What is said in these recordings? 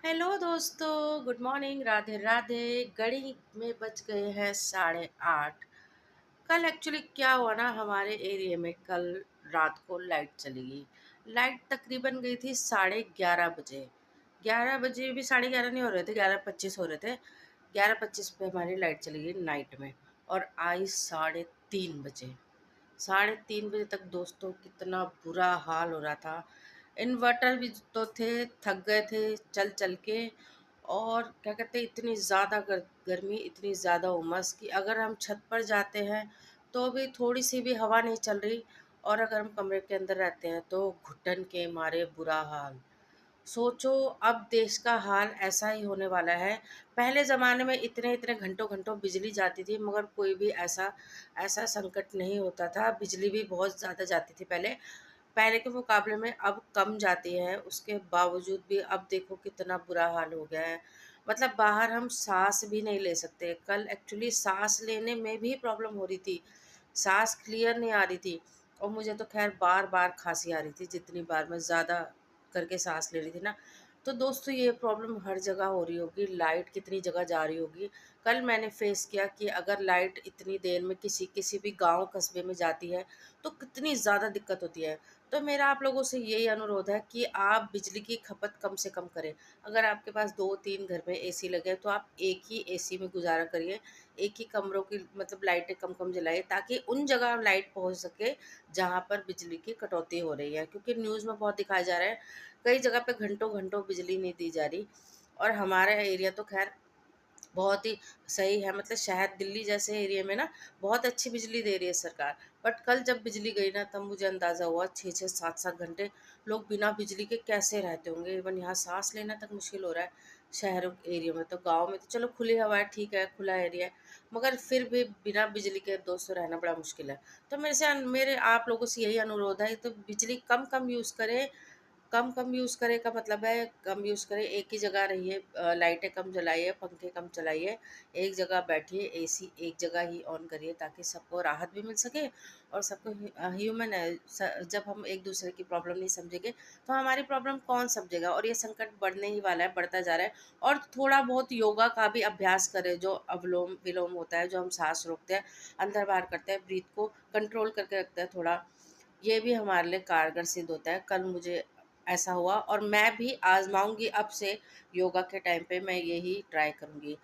Hello दोस्तों, good morning, Radhe Radhe. घड़ी में बज गए हैं 8:30। कल एक्चुअली क्या हुआ ना, हमारे एरिया में कल रात को लाइट चली गई। लाइट तकरीबन गई थी 11:30 बजे। 11 बजे भी 11:30 नहीं हो रहे थे, 11:25 हो रहे थे। 11:25 पे हमारी लाइट चली गई नाइट में, और आई 3:30 बजे। 3:30 बजे तक दोस्तों कितना बुरा हाल हो रहा था। इन्वर्टर भी तो थे, थक गए थे चल चल के। और क्या कहते हैं, इतनी ज़्यादा गर्मी, इतनी ज़्यादा उमस कि अगर हम छत पर जाते हैं तो भी थोड़ी सी भी हवा नहीं चल रही, और अगर हम कमरे के अंदर रहते हैं तो घुटन के मारे बुरा हाल। सोचो, अब देश का हाल ऐसा ही होने वाला है। पहले ज़माने में इतने इतने घंटों घंटों बिजली जाती थी, मगर कोई भी ऐसा ऐसा संकट नहीं होता था। बिजली भी बहुत ज़्यादा जाती थी पहले। पहले के मुकाबले में अब कम जाती है, उसके बावजूद भी अब देखो कितना बुरा हाल हो गया है। मतलब बाहर हम सांस भी नहीं ले सकते। कल एक्चुअली सांस लेने में भी प्रॉब्लम हो रही थी, सांस क्लियर नहीं आ रही थी। और मुझे तो खैर बार बार खांसी आ रही थी, जितनी बार मैं ज़्यादा करके सांस ले रही थी ना। तो दोस्तों, ये प्रॉब्लम हर जगह हो रही होगी, लाइट कितनी जगह जा रही होगी। कल मैंने फेस किया कि अगर लाइट इतनी देर में किसी किसी भी गांव कस्बे में जाती है तो कितनी ज़्यादा दिक्कत होती है। तो मेरा आप लोगों से यही अनुरोध है कि आप बिजली की खपत कम से कम करें। अगर आपके पास 2-3 घर में एसी लगे हैं तो आप एक ही एसी में गुजारा करिए। एक ही कमरों की मतलब लाइटें कम कम जलाइए, ताकि उन जगह लाइट पहुंच सके जहां पर बिजली की कटौती हो रही है। क्योंकि न्यूज़ में बहुत दिखाया जा रहा है, कई जगह पे घंटों घंटों बिजली नहीं दी जा रही। और हमारा एरिया तो खैर बहुत ही सही है, मतलब शहर दिल्ली जैसे एरिया में ना बहुत अच्छी बिजली दे रही है सरकार। बट कल जब बिजली गई ना, तब मुझे अंदाज़ा हुआ 6-6 7-7 घंटे लोग बिना बिजली के कैसे रहते होंगे। इवन यहाँ सांस लेना तक मुश्किल हो रहा है शहरों के एरिया में। तो गांव में तो चलो खुली हवा है, ठीक है, खुला एरिया है, मगर फिर भी बिना बिजली के दोस्तों रहना बड़ा मुश्किल है। तो मेरे आप लोगों से यही अनुरोध है, तो बिजली कम कम यूज़ करें। कम कम यूज़ करे का मतलब है कम यूज़ करें, एक ही जगह रहिए, लाइटें कम जलाइए, पंखे कम चलाइए, एक जगह बैठिए, एसी एक जगह ही ऑन करिए, ताकि सबको राहत भी मिल सके। और सबको ह्यूमन है, जब हम एक दूसरे की प्रॉब्लम नहीं समझेंगे तो हमारी प्रॉब्लम कौन समझेगा। और ये संकट बढ़ने ही वाला है, बढ़ता जा रहा है। और थोड़ा बहुत योगा का भी अभ्यास करें, जो अवलोम विलोम होता है, जो हम सांस रोकते हैं, अंदर बाहर करते हैं, ब्रीथ को कंट्रोल करके रखते हैं थोड़ा, ये भी हमारे लिए कारगर सिद्ध होता है। कल मुझे ऐसा हुआ, और मैं भी आज़माऊँगी अब से। योगा के टाइम पे मैं यही ट्राई करूँगी।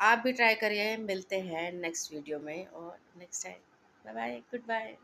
आप भी ट्राई करिए। मिलते हैं नेक्स्ट वीडियो में, और next time. Bye bye, good bye.